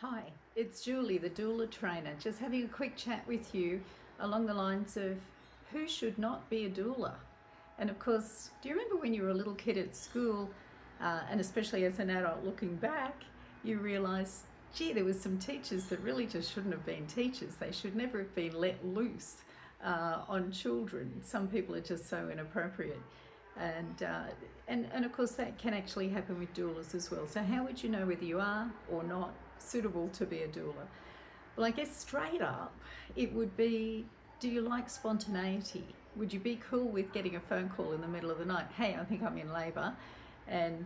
Hi, it's Julie, the doula trainer, just having a quick chat with you along the lines of who should not be a doula. And of course, do you remember when you were a little kid at school, and especially as an adult looking back, you realise, gee, there was some teachers that really just shouldn't have been teachers. They should never have been let loose on children. Some people are just so inappropriate. And of course that can actually happen with doulas as well. So how would you know whether you are or not suitable to be a doula? Well, I guess straight up it would be, do you like spontaneity? Would you be cool with getting a phone call in the middle of the night, hey, I think I'm in labour, and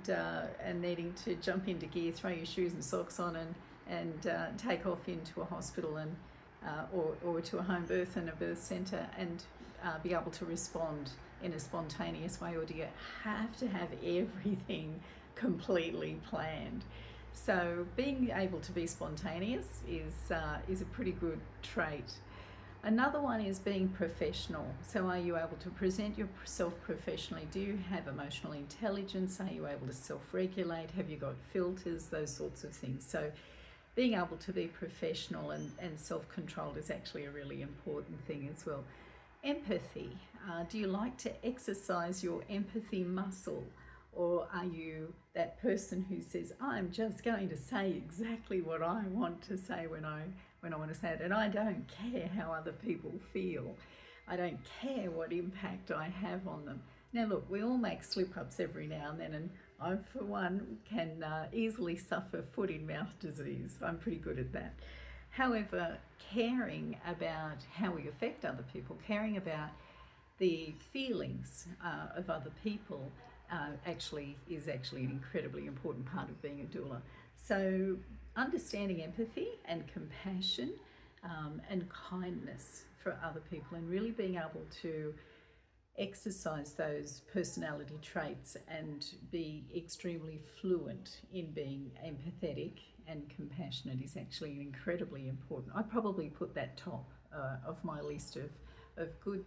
needing to jump into gear, throw your shoes and socks on and take off into a hospital and or to a home birth and a birth centre and be able to respond in a spontaneous way, or do you have to have everything completely planned? So being able to be spontaneous is a pretty good trait. Another one is being professional. So are you able to present yourself professionally? Do you have emotional intelligence? Are you able to self-regulate? Have you got filters? Those sorts of things. So being able to be professional and self-controlled is actually a really important thing as well. Empathy. Do you like to exercise your empathy muscle? Or are you that person who says, I'm just going to say exactly what I want to say when I want to say it, and I don't care how other people feel. I don't care what impact I have on them. Now look, we all make slip-ups every now and then, and I, for one, can easily suffer foot in mouth disease. I'm pretty good at that. However, caring about how we affect other people, caring about the feelings of other people is actually an incredibly important part of being a doula. So understanding empathy and compassion and kindness for other people, and really being able to exercise those personality traits and be extremely fluent in being empathetic and compassionate is actually incredibly important. I probably put that top of my list of good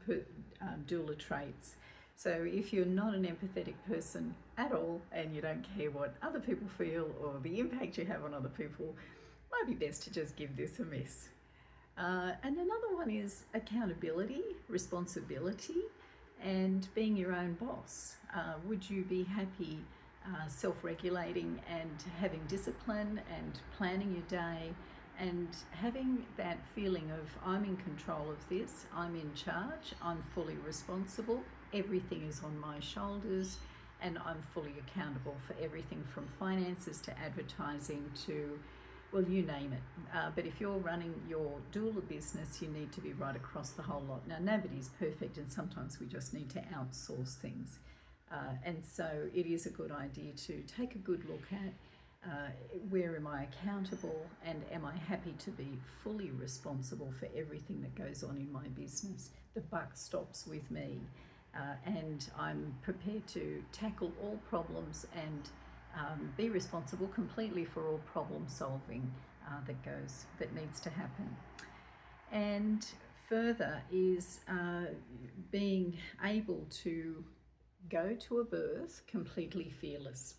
doula traits. So if you're not an empathetic person at all and you don't care what other people feel or the impact you have on other people, it might be best to just give this a miss. And another one is accountability, responsibility, and being your own boss. Would you be happy self-regulating and having discipline and planning your day and having that feeling of, I'm in control of this, I'm in charge, I'm fully responsible, everything is on my shoulders, and I'm fully accountable for everything from finances to advertising to, well, you name it. But if you're running your doula business, you need to be right across the whole lot. Now, nobody's perfect, and sometimes we just need to outsource things. And so it is a good idea to take a good look at where am I accountable, and am I happy to be fully responsible for everything that goes on in my business? The buck stops with me, and I'm prepared to tackle all problems and be responsible completely for all problem solving that needs to happen. And further is being able to go to a birth completely fearless.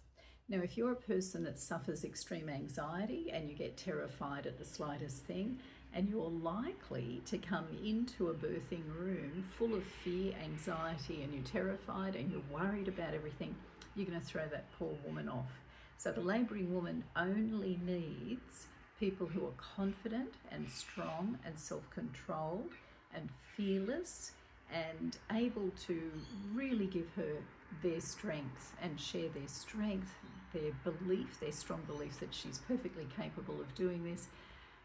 Now, if you're a person that suffers extreme anxiety and you get terrified at the slightest thing, and you're likely to come into a birthing room full of fear, anxiety, and you're terrified and you're worried about everything, you're going to throw that poor woman off. So the labouring woman only needs people who are confident and strong and self-controlled and fearless and able to really give her their strength and share their strength, their belief, their strong belief that she's perfectly capable of doing this,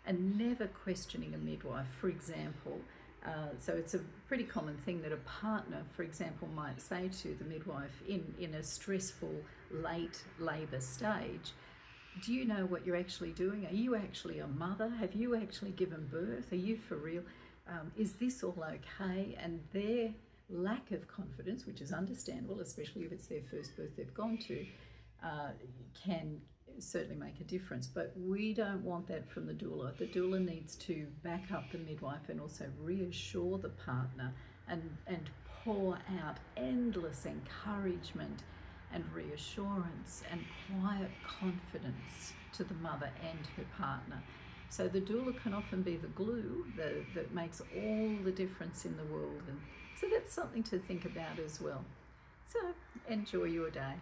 and never questioning a midwife, for example. So it's a pretty common thing that a partner, for example, might say to the midwife in a stressful late labour stage, do you know what you're actually doing? Are you actually a mother? Have you actually given birth? Are you for real? Is this all okay? And their lack of confidence, which is understandable, especially if it's their first birth they've gone to, can certainly make a difference. But we don't want that from the doula. The doula needs to back up the midwife and also reassure the partner and pour out endless encouragement and reassurance and quiet confidence to the mother and her partner. So the doula can often be the glue that makes all the difference in the world. And so that's something to think about as well. So enjoy your day.